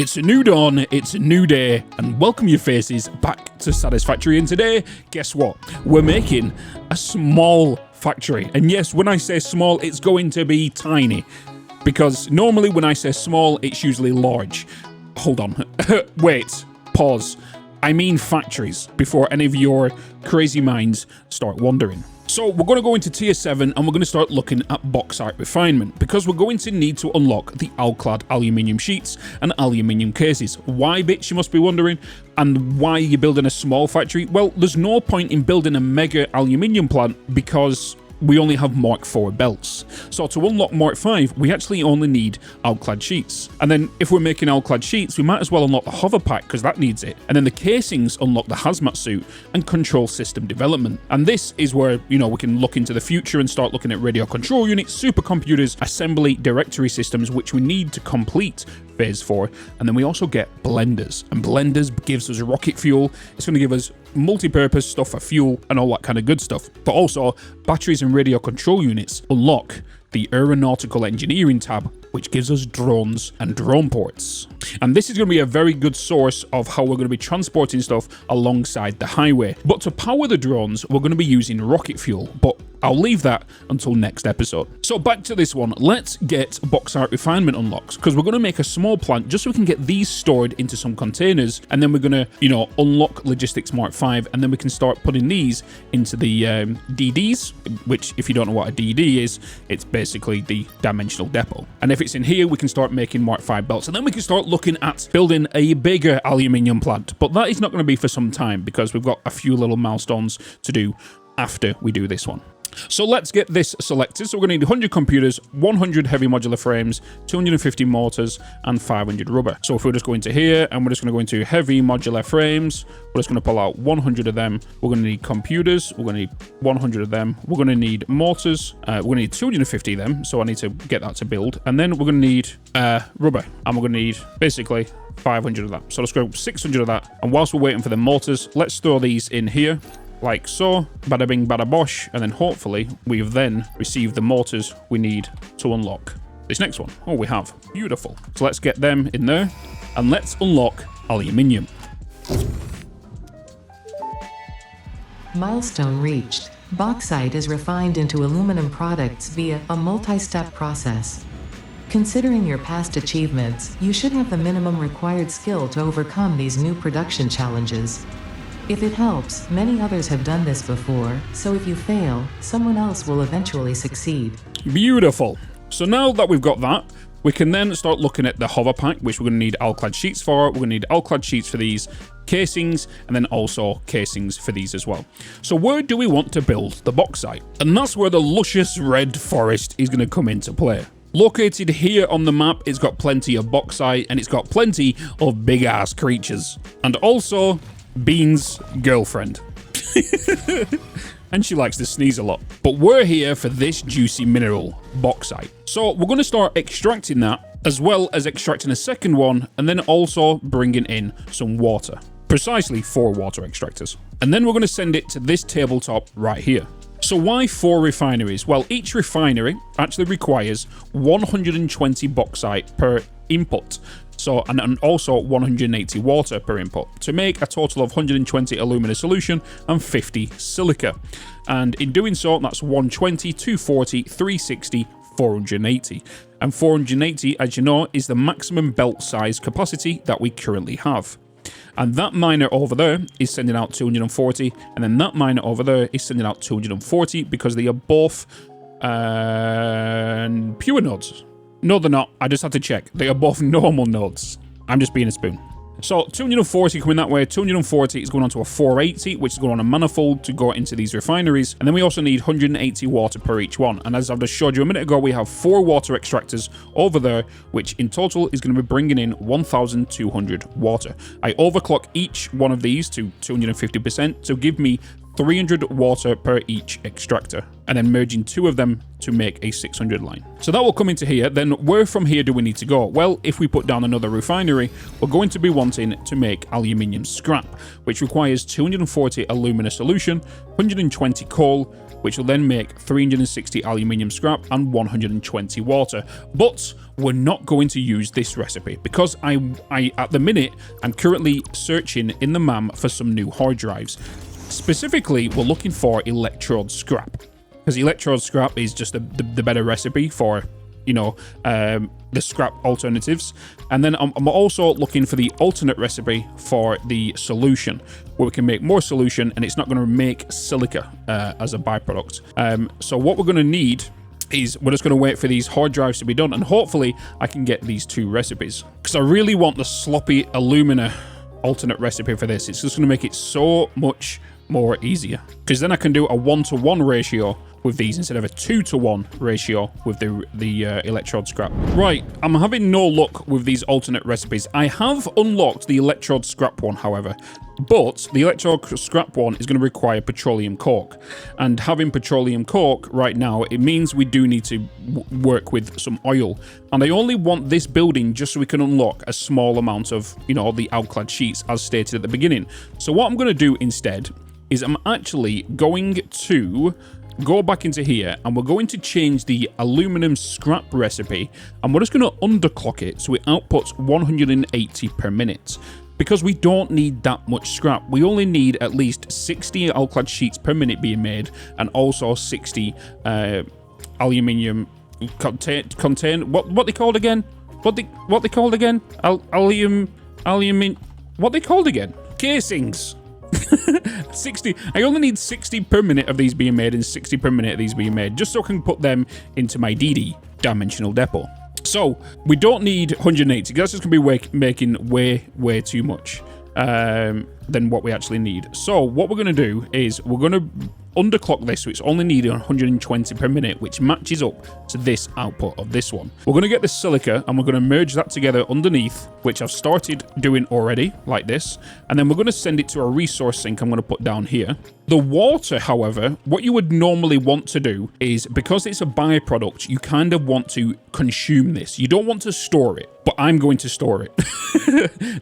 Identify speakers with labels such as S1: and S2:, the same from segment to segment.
S1: It's a new dawn, it's a new day, and welcome your faces back to Satisfactory. And today, guess what? We're making a small factory. And yes, when I say small, it's going to be tiny. Because normally when I say small, it's usually large. Hold on. Wait. Pause. I mean factories, before any of your crazy minds start wandering. So we're going to go into tier 7 and we're going to start looking at bauxite refinement because we're going to need to unlock the alclad aluminium sheets and aluminium cases. Why, Bitz, you must be wondering? And why are you building a small factory? Well, there's no point in building a mega aluminium plant because we only have Mark IV belts. So to unlock Mark V, we actually only need alclad sheets. And then if we're making alclad sheets, we might as well unlock the hover pack because that needs it. And then the casings unlock the hazmat suit and control system development. And this is where, you know, we can look into the future and start looking at radio control units, supercomputers, assembly, directory systems, which we need to complete phase 4. And then we also get blenders, and blenders gives us rocket fuel. It's going to give us multi-purpose stuff for fuel and all that kind of good stuff. But also batteries and radio control units unlock the aeronautical engineering tab, which gives us drones and drone ports. And this is going to be a very good source of how we're going to be transporting stuff alongside the highway. But to power the drones, we're going to be using rocket fuel, but I'll leave that until next episode. So back to this one, let's get bauxite refinement unlocks, because we're going to make a small plant just so we can get these stored into some containers, and then we're going to, you know, unlock Logistics Mark V, and then we can start putting these into the DDs, which, if you don't know what a DD is, it's basically the dimensional depot. And if it's in here, we can start making Mark V belts, and then we can start looking at building a bigger aluminium plant. But that is not going to be for some time, because we've got a few little milestones to do after we do this one. So let's get this selected. So we're going to need 100 computers, 100 heavy modular frames, 250 mortars, and 500 rubber. So if we're just going to here, and we're just going to go into heavy modular frames, we're just going to pull out 100 of them. We're going to need computers, we're going to need 100 of them. We're going to need mortars, we're going to need 250 of them, so I need to get that to build. And then we're going to need rubber, and we're going to need basically 500 of that. So let's go 600 of that. And whilst we're waiting for the mortars, let's throw these in here, like so, bada bing, bada bosh, and then hopefully we've then received the mortars we need to unlock this next one. Oh, we have. Beautiful. So let's get them in there, and let's unlock aluminium.
S2: Milestone reached. Bauxite is refined into aluminum products via a multi-step process. Considering your past achievements, you should have the minimum required skill to overcome these new production challenges. If it helps, many others have done this before, so if you fail, someone else will eventually succeed.
S1: Beautiful. So now that we've got that, we can then start looking at the hover pack, which we're going to need alclad sheets for. We're going to need alclad sheets for these, casings, and then also casings for these as well. So where do we want to build the bauxite? And that's where the luscious red forest is going to come into play. Located here on the map, it's got plenty of bauxite, and it's got plenty of big-ass creatures. And also Bean's girlfriend. And she likes to sneeze a lot. But we're here for this juicy mineral, bauxite. So we're going to start extracting that, as well as extracting a second one, and then also bringing in some water. Precisely 4 water extractors. And then we're going to send it to this tabletop right here. So why 4 refineries? Well, each refinery actually requires 120 bauxite per input. So, and also 180 water per input to make a total of 120 alumina solution and 50 silica. And in doing so, that's 120, 240, 360, 480. And 480, as you know, is the maximum belt size capacity that we currently have. And that miner over there is sending out 240, and then that miner over there is sending out 240 because they are both pure nodes. No, they're not. I just had to check. They are both normal nodes. I'm just being a spoon. So 240 coming that way, 240 is going on to a 480, which is going on a manifold to go into these refineries. And then we also need 180 water per each one. And as I've just showed you a minute ago, we have 4 water extractors over there, which in total is going to be bringing in 1,200 water. I overclock each one of these to 250% to give me 300 water per each extractor, and then merging 2 of them to make a 600 line. So that will come into here. Then where from here do we need to go? Well, if we put down another refinery, we're going to be wanting to make aluminium scrap, which requires 240 alumina solution, 120 coal, which will then make 360 aluminium scrap and 120 water. But we're not going to use this recipe because I at the minute, I'm currently searching in the MAM for some new hard drives. Specifically, we're looking for electrode scrap, because electrode scrap is just the better recipe for, you know, the scrap alternatives. And then I'm also looking for the alternate recipe for the solution, where we can make more solution and it's not going to make silica as a byproduct. So what we're going to need is we're just going to wait for these hard drives to be done, and hopefully I can get these two recipes, because I really want the sloppy alumina alternate recipe for this. It's just going to make it so much more easier, because then I can do a 1-to-1 ratio with these instead of a 2-to-1 ratio with the electrode scrap. Right, I'm having no luck with these alternate recipes. I have unlocked the electrode scrap one, however, but the electrode scrap one is going to require petroleum coke, and having petroleum coke right now, it means we do need to work with some oil, and I only want this building just so we can unlock a small amount of, you know, the alclad sheets as stated at the beginning. So what I'm going to do instead is I'm actually going to go back into here, and we're going to change the aluminum scrap recipe, and we're just going to underclock it so it outputs 180 per minute, because we don't need that much scrap. We only need at least 60 alclad sheets per minute being made, and also 60 aluminium contain what they called again? What they called again? Aluminium. What they called again? Casings. 60. I only need 60 per minute of these being made and 60 per minute of these being made, just so I can put them into my DD dimensional depot. So we don't need 180, because that's just gonna be making way too much than what we actually need. So what we're gonna do is we're gonna underclock this, so it's only needed 120 per minute, which matches up to this output of this one. We're going to get the silica and we're going to merge that together underneath, which I've started doing already, like this, and then we're going to send it to a resource sink I'm going to put down here. The water, however, what you would normally want to do is, because it's a byproduct, you kind of want to consume this. You don't want to store it, but I'm going to store it.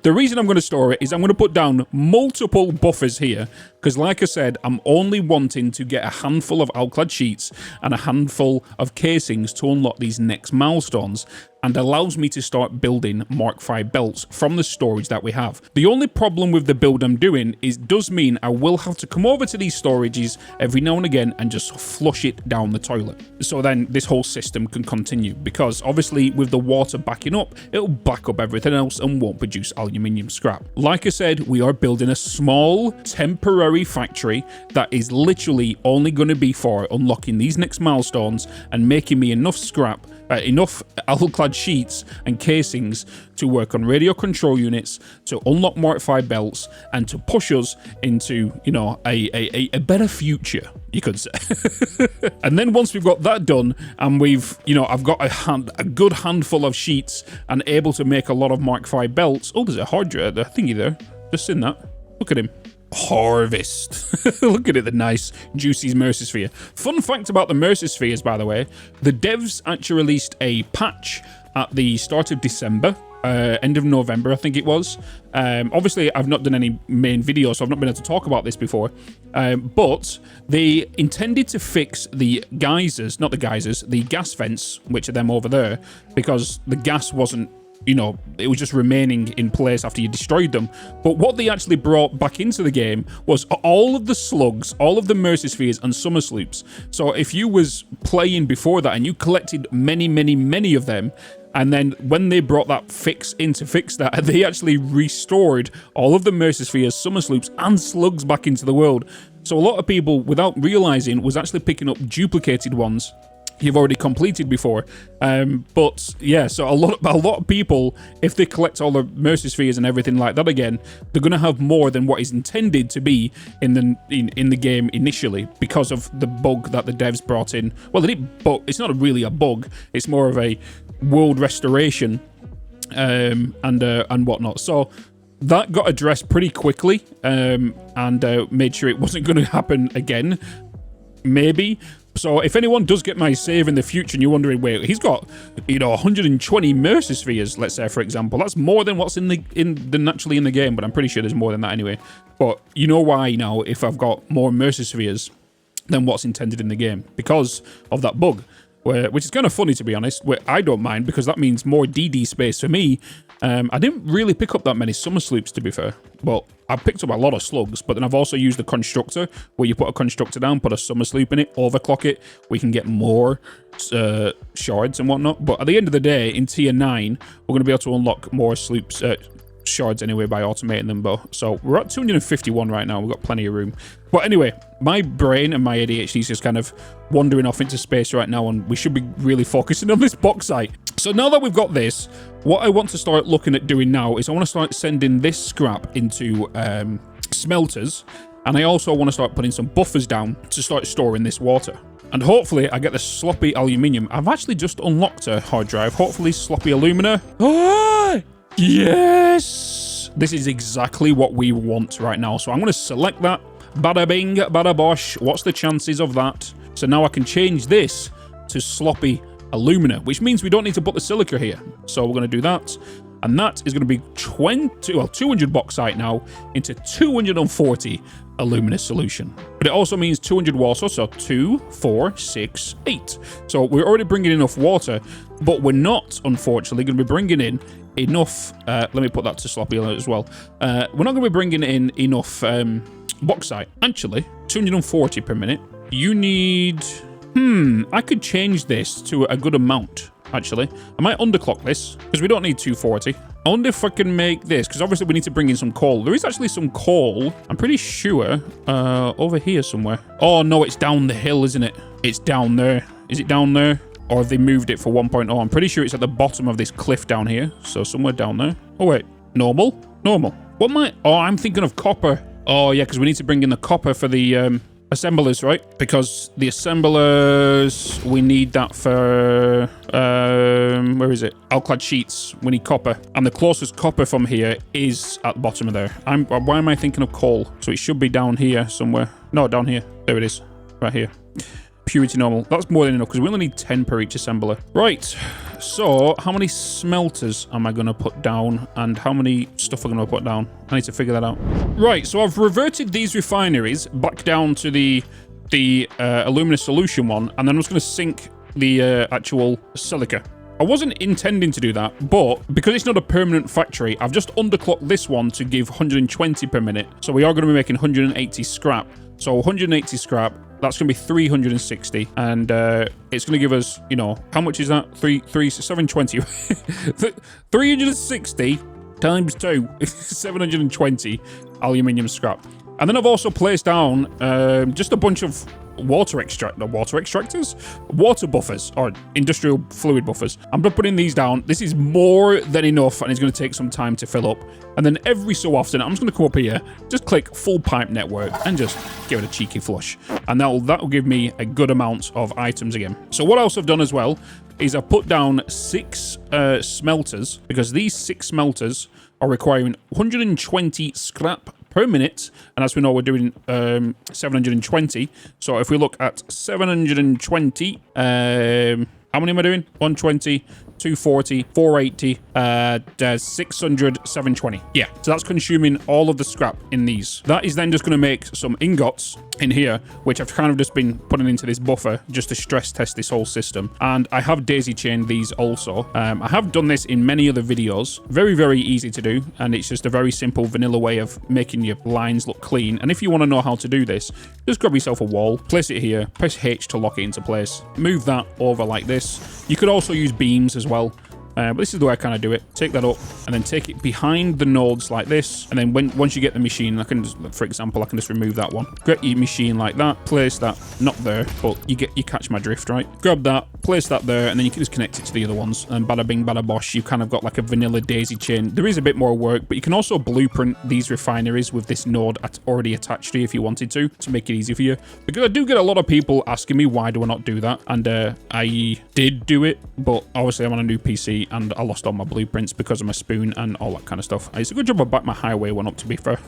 S1: The reason I'm going to store it is I'm going to put down multiple buffers here, because like I said, I'm only wanting to get a handful of alclad sheets and a handful of casings to unlock these next milestones, and allows me to start building Mark V belts from the storage that we have. The only problem with the build I'm doing is does mean I will have to come over to these storages every now and again and just flush it down the toilet. So then this whole system can continue, because obviously with the water backing up, it'll back up everything else and won't produce aluminium scrap. Like I said, we are building a small temporary factory that is literally only going to be for unlocking these next milestones and making me enough scrap, enough alclad sheets and casings to work on radio control units, to unlock Mark V belts, and to push us into, you know, a better future, you could say. And then once we've got that done, and we've, you know, I've got a good handful of sheets and able to make a lot of Mark V belts. Oh, there's a hard drive, the thingy there. Just in that. Look at him. Harvest. Look at it, the nice juicy Mercysphere. Fun fact about the Mercyspheres, by the way, the devs actually released a patch at the start of December, end of November I think it was. Obviously I've not done any main videos, so I've not been able to talk about this before, but they intended to fix the geysers, not the geysers, the gas vents, which are them over there, because the gas wasn't, you know, it was just remaining in place after you destroyed them. But what they actually brought back into the game was all of the slugs, all of the Mercyspheres and summer sloops. So if you was playing before that and you collected many of them, and then when they brought that fix in to fix that, they actually restored all of the Mercyspheres, summer sloops and slugs back into the world. So a lot of people, without realizing, was actually picking up duplicated ones you've already completed before. But yeah, so a lot of people, if they collect all the Mercyspheres and everything like that again, they're gonna have more than what is intended to be in the game initially, because of the bug that the devs brought in. Well, they didn't, but it's not really a bug, it's more of a world restoration and whatnot. So that got addressed pretty quickly, and made sure it wasn't going to happen again, maybe. So if anyone does get my save in the future and you're wondering, wait, he's got, you know, 120 Mercyspheres, let's say, for example, that's more than what's naturally in the game, but I'm pretty sure there's more than that anyway. But you know why now, if I've got more Mercyspheres, than what's intended in the game because of that bug. Which is kind of funny, to be honest, where I don't mind because that means more DD space for me. I didn't really pick up that many summer sloops, to be fair, but I picked up a lot of slugs. But then I've also used the constructor, where you put a constructor down, put a summer sloop in it, overclock it. We can get more shards and whatnot. But at the end of the day, in tier 9, we're going to be able to unlock more sloops, shards anyway, by automating them. But so we're at 251 right now. We've got plenty of room. But anyway, my brain and my ADHD is just kind of wandering off into space right now, and we should be really focusing on this bauxite. So now that we've got this, what I want to start looking at doing now is I want to start sending this scrap into smelters, and I also want to start putting some buffers down to start storing this water. And hopefully I get the sloppy aluminium. I've actually just unlocked a hard drive. Hopefully sloppy alumina. Ah, yes! This is exactly what we want right now. So I'm going to select that. Bada bing, bada bosh. What's the chances of that? So now I can change this to sloppy alumina, which means we don't need to put the silica here. So we're going to do that. And that is going to be 200 bauxite now into 240 alumina solution. But it also means 200 water, so 2, 4, 6, 8. So we're already bringing enough water, but we're not, unfortunately, going to be bringing in enough. Let me put that to sloppy as well. We're not going to be bringing in enough bauxite. Actually, 240 per minute. You need... I could change this to a good amount, actually. I might underclock this, because we don't need 240. I wonder if I can make this, because obviously we need to bring in some coal. There is actually some coal, I'm pretty sure, over here somewhere. Oh, no, it's down the hill, isn't it? It's down there. Is it down there? Or have they moved it for 1.0? I'm pretty sure it's at the bottom of this cliff down here. So somewhere down there. Oh, wait. Normal? Normal. What am I... Oh, I'm thinking of copper. Oh, yeah, because we need to bring in the copper for the... assemblers, right? Because the assemblers, we need that for where is it? Alclad sheets. We need copper, and the closest copper from here is at the bottom of there. Why am I thinking of coal? So it should be down here somewhere. No, down here. There it is, right here. Purity normal. That's more than enough because we only need 10 per each assembler. Right. So how many smelters am I going to put down, and how many stuff I'm going to put down? I need to figure that out. Right. So I've reverted these refineries back down to the alumina solution one, and then I'm just going to sink the actual silica. I wasn't intending to do that, but because it's not a permanent factory, I've just underclocked this one to give 120 per minute. So we are going to be making 180 scrap. So 180 scrap, that's going to be 360. And it's going to give us, you know, how much is that? 720. 360 times 2, 720 aluminium scrap. And then I've also placed down just a bunch of water extractors, water buffers, or industrial fluid buffers. I'm going to put in these down. This is more than enough, and it's going to take some time to fill up. And then every so often, I'm just going to come up here, just click full pipe network, and just give it a cheeky flush. And that'll give me a good amount of items again. So what else I've done as well is I've put down 6 smelters, because these 6 smelters are requiring 120 scrap per minute, and as we know, we're doing 720. So if we look at 720, how many am I doing? 120, 240, 480, 600, 720. Yeah, so that's consuming all of the scrap in these. That is then just going to make some ingots in here, which I've kind of just been putting into this buffer just to stress test this whole system. And I have daisy chained these also. I have done this in many other videos. Very, very easy to do, and it's just a very simple vanilla way of making your lines look clean. And if you want to know how to do this, just grab yourself a wall, place it here, press H to lock it into place, move that over like this. You could also use beams as well. But this is the way I kind of do it. Take that up and then take it behind the nodes like this. And then once you get the machine, I can just, for example, I can just remove that one. Get your machine like that. Place that, not there, but you catch my drift, right? Grab that, place that there, and then you can just connect it to the other ones. And bada bing, bada bosh, you've kind of got like a vanilla daisy chain. There is a bit more work, but you can also blueprint these refineries with this node already attached to you if you wanted to make it easy for you. Because I do get a lot of people asking me, why do I not do that? And I did do it, but obviously I'm on a new PC, and I lost all my blueprints because of my spoon and all that kind of stuff. It's a good job I backed my highway one up, to be fair.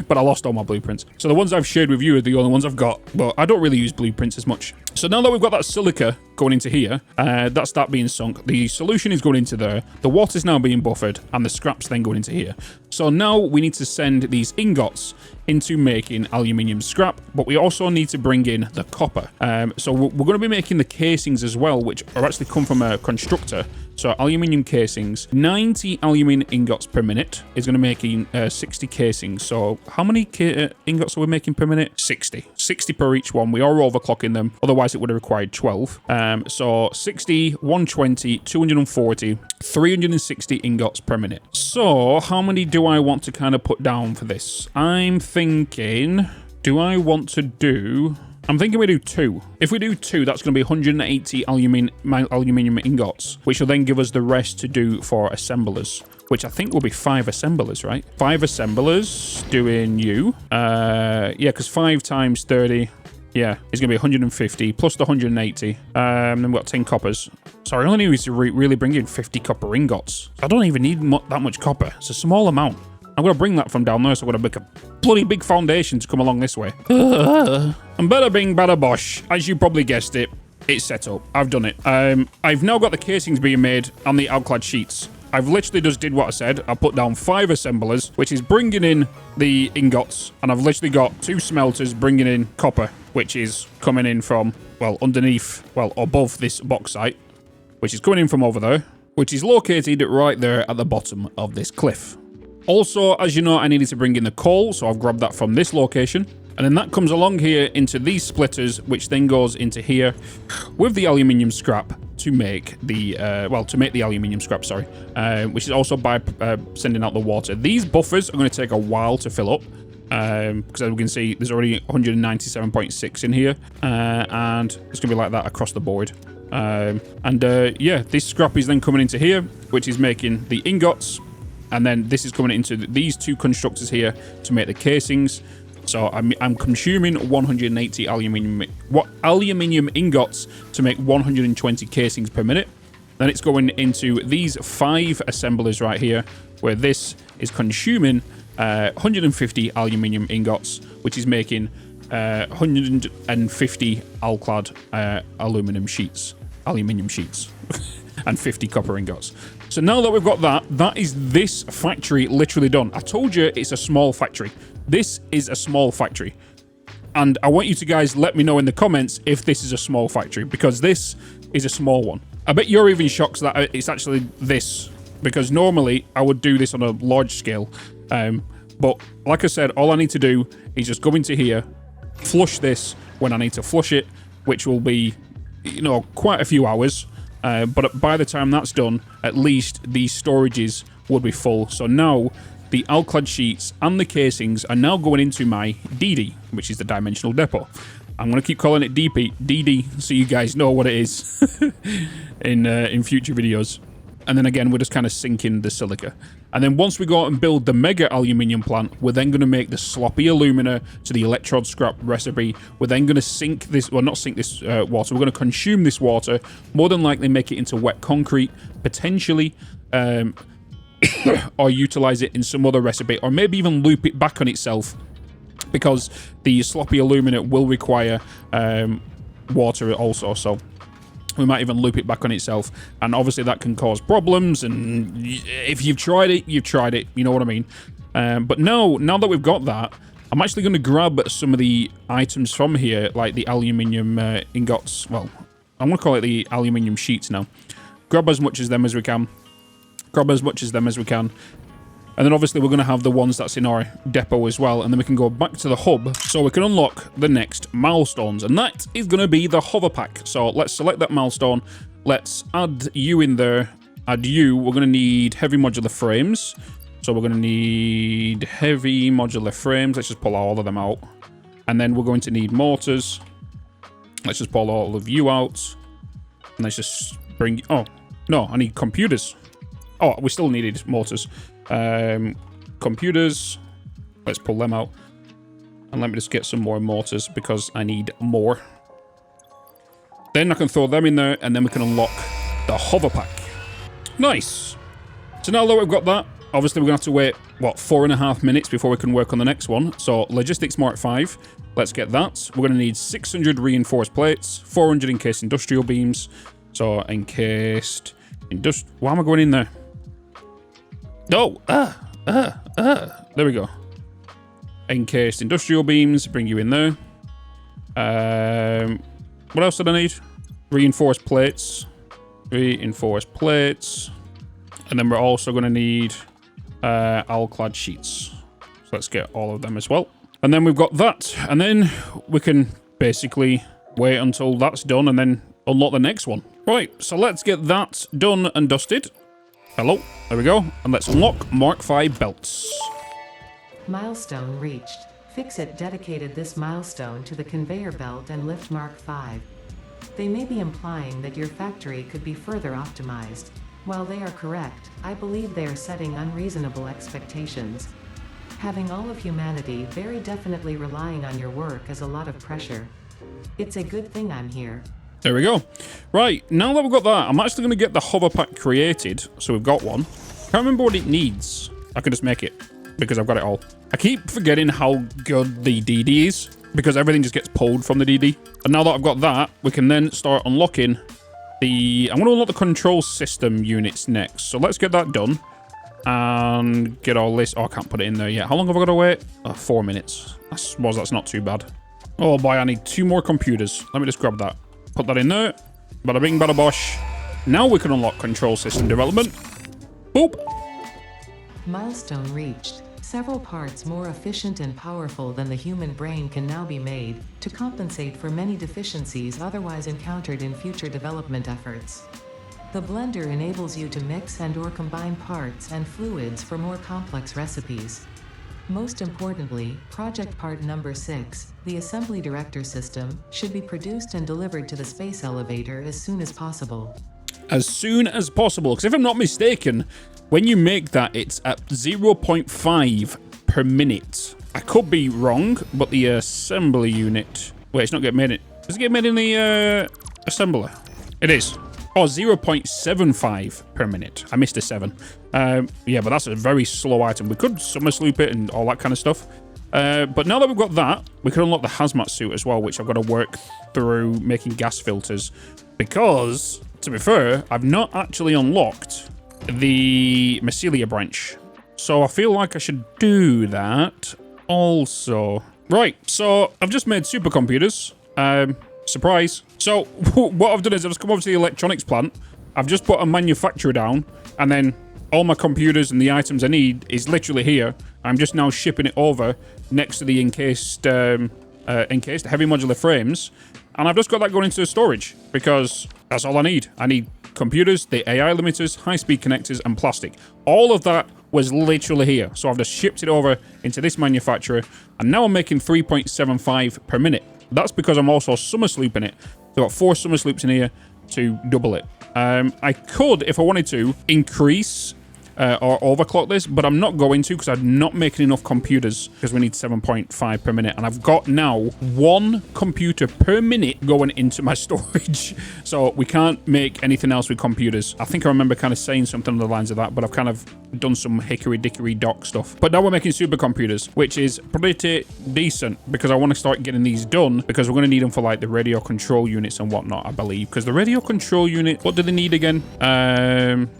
S1: but I lost all my blueprints. So the ones I've shared with you are the only ones I've got, but I don't really use blueprints as much. So now that we've got that silica going into here, that's that being sunk. The solution is going into there. The water's now being buffered, and the scrap's then going into here. So now we need to send these ingots into making aluminium scrap, but we also need to bring in the copper. So we're going to be making the casings as well, which are actually come from a constructor. So aluminium casings, 90 aluminium ingots per minute is going to make 60 casings. So how many ingots are we making per minute? 60. 60 per each one. We are overclocking them. Otherwise, it would have required 12. So 60, 120, 240, 360 ingots per minute. So how many do I want to kind of put down for this? I'm thinking, I'm thinking we do 2. If we do 2, that's going to be 180 aluminium ingots, which will then give us the rest to do for assemblers, which I think will be 5 assemblers, right? 5 assemblers doing you. Yeah, because 5 times 30, yeah, is going to be 150 plus the 180. Then we've got 10 coppers. Sorry, I only need to really bring in 50 copper ingots. I don't even need that much copper. It's a small amount. I'm going to bring that from down there, so I'm going to make a bloody big foundation to come along this way. And bada bing, bada bosh. As you probably guessed it, it's set up. I've done it. I've now got the casings being made on the alclad sheets. I've literally just did what I said. I put down 5 assemblers, which is bringing in the ingots, and I've literally got 2 smelters bringing in copper, which is coming in from, well, underneath, well, above this bauxite, which is coming in from over there, which is located right there at the bottom of this cliff. Also, as you know, I needed to bring in the coal, so I've grabbed that from this location. And then that comes along here into these splitters, which then goes into here with the aluminium scrap to make the, the aluminium scrap, sorry, which is also by sending out the water. These buffers are going to take a while to fill up, because as we can see, there's already 197.6 in here, and it's going to be like that across the board. Yeah, this scrap is then coming into here, which is making the ingots. And then this is coming into these 2 constructors here to make the casings. So I'm consuming 180 aluminium ingots to make 120 casings per minute. Then it's going into these 5 assemblers right here, where this is consuming 150 aluminium ingots, which is making 150 alclad aluminium sheets, and 50 copper ingots. So now that we've got that, that is this factory literally done. I told you it's a small factory. This is a small factory. And I want you to guys let me know in the comments if this is a small factory, because this is a small one. I bet you're even shocked that it's actually this, because normally I would do this on a large scale. But like I said, all I need to do is just go into here, flush this when I need to flush it, which will be, you know, quite a few hours. But by the time that's done, at least these storages would be full. So now the alclad sheets and the casings are now going into my DD, which is the dimensional depot. I'm going to keep calling it DD so you guys know what it is in future videos. And then again, we're just kind of sinking the silica. And then once we go out and build the mega aluminium plant, we're then going to make the sloppy alumina to the electrode scrap recipe. We're then going to sink this, well, not sink this water. We're going to consume this water, more than likely make it into wet concrete, potentially, or utilize it in some other recipe, or maybe even loop it back on itself, because the sloppy alumina will require water also. So we might even loop it back on itself, and obviously that can cause problems, and if you've tried it, you know what I mean. But now that we've got that, I'm actually going to grab some of the items from here, like the aluminium ingots. Well, I'm going to call it the aluminium sheets now. Grab as much of them as we can. And then obviously we're going to have the ones that's in our depot as well. And then we can go back to the hub so we can unlock the next milestones. And that is going to be the hover pack. So let's select that milestone. Let's add you in there. Add you. We're going to need heavy modular frames. So we're going to need heavy modular frames. Let's just pull all of them out. And then we're going to need mortars. Let's just pull all of you out. And let's just bring... Oh, no, I need computers. Oh, we still needed mortars. Computers. Let's pull them out. And let me just get some more mortars because I need more. Then I can throw them in there and then we can unlock the hover pack. Nice. So now that we've got that, obviously we're going to have to wait, what, 4.5 minutes before we can work on the next one. So Logistics Mark 5, let's get that. We're going to need 600 reinforced plates, 400 encased industrial beams. So encased, why am I going in there? No, there we go. Encased industrial beams, bring you in there. What else did I need? Reinforced plates. Reinforced plates. And then we're also going to need alclad sheets. So let's get all of them as well. And then we've got that. And then we can basically wait until that's done and then unlock the next one. Right, so let's get that done and dusted. Hello, there we go. And let's unlock Mark 5 belts.
S2: Milestone reached. Fixit dedicated this milestone to the conveyor belt and lift Mark 5. They may be implying that your factory could be further optimized. While they are correct, I believe they are setting unreasonable expectations. Having all of humanity very definitely relying on your work is a lot of pressure. It's a good thing I'm here.
S1: There we go. Right, now that we've got that, I'm actually going to get the hover pack created. So we've got one. Can't remember what it needs. I can just make it because I've got it all. I keep forgetting how good the DD is because everything just gets pulled from the DD. And now that I've got that, we can then start unlocking I'm going to unlock the control system units next. So let's get that done and get all this. Oh, I can't put it in there yet. How long have I got to wait? 4 minutes. I suppose that's not too bad. Oh boy, I need 2 more computers. Let me just grab that. Put that in there. Bada bing, bada bosh. Now we can unlock control system development. Boop.
S2: Milestone reached. Several parts more efficient and powerful than the human brain can now be made to compensate for many deficiencies otherwise encountered in future development efforts. The blender enables you to mix and/or combine parts and fluids for more complex recipes. Most importantly, project part number 6, the assembly director system, should be produced and delivered to the space elevator as soon as possible.
S1: As soon as possible, because if I'm not mistaken, when you make that, it's at 0.5 per minute. I could be wrong, but the assembly unit... Wait, it's not getting made in... Does it get made in the assembler? It is. Oh, 0.75 per minute. I missed a 7. Yeah, but that's a very slow item. We could summer sloop it and all that kind of stuff. But now that we've got that, we can unlock the hazmat suit as well, which I've got to work through making gas filters. Because, to be fair, I've not actually unlocked the mycelia branch. So I feel like I should do that also. Right, so I've just made supercomputers. Surprise. So what I've done is I've just come over to the electronics plant. I've just put a manufacturer down, and then all my computers and the items I need is literally here. I'm just now shipping it over next to the encased heavy modular frames. And I've just got that going into storage because that's all I need. I need computers, the AI limiters, high-speed connectors, and plastic. All of that was literally here. So I've just shipped it over into this manufacturer, and now I'm making 3.75 per minute. That's because I'm also summer slooping it. So I've got 4 summer sloops in here to double it. I could, if I wanted to, increase or overclock this, but I'm not going to because I'm not making enough computers because we need 7.5 per minute. And I've got now 1 computer per minute going into my storage. So we can't make anything else with computers. I think I remember kind of saying something along the lines of that, but I've kind of done some hickory-dickory dock stuff. But now we're making supercomputers, which is pretty decent because I want to start getting these done because we're going to need them for like the radio control units and whatnot, I believe. Because the radio control unit, what do they need again?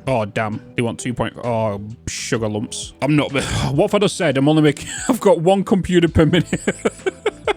S1: Oh, damn. They want 2.0. Oh, sugar lumps. I'm not... What if I just said I'm only making... I've got 1 computer per minute.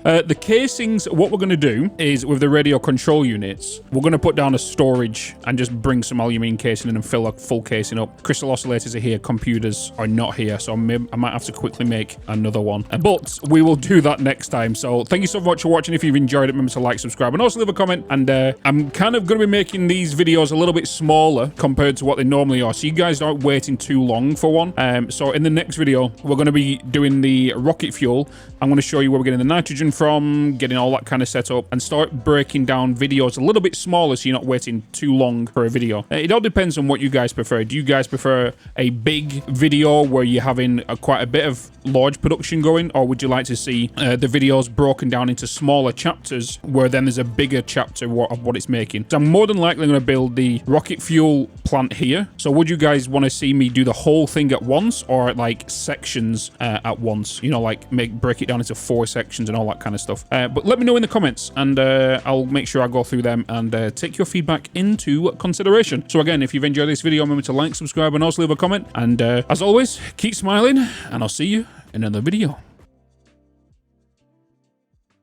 S1: The casings, what we're going to do is with the radio control units, we're going to put down a storage and just bring some aluminum casing in and fill a full casing up. Crystal oscillators are here, computers are not here, so I might have to quickly make another one. But we will do that next time. So thank you so much for watching. If you've enjoyed it, remember to like, subscribe, and also leave a comment. And I'm kind of going to be making these videos a little bit smaller compared to what they normally are, so you guys aren't waiting too long for one. So in the next video, we're going to be doing the rocket fuel. I'm going to show you where we're getting the nitrogen version from, getting all that kind of set up, and start breaking down videos a little bit smaller so you're not waiting too long for a video. It all depends on what you guys prefer. Do you guys prefer a big video where you're having quite a bit of large production going, or would you like to see the videos broken down into smaller chapters where then there's a bigger chapter of what it's making? So I'm more than likely going to build the rocket fuel plant here. So would you guys want to see me do the whole thing at once, or like sections at once? You know, like break it down into 4 sections and all that kind of stuff. But let me know in the comments, and I'll make sure I go through them and take your feedback into consideration. So again, if you've enjoyed this video, remember to like, subscribe, and also leave a comment. And as always, keep smiling, and I'll see you in another video.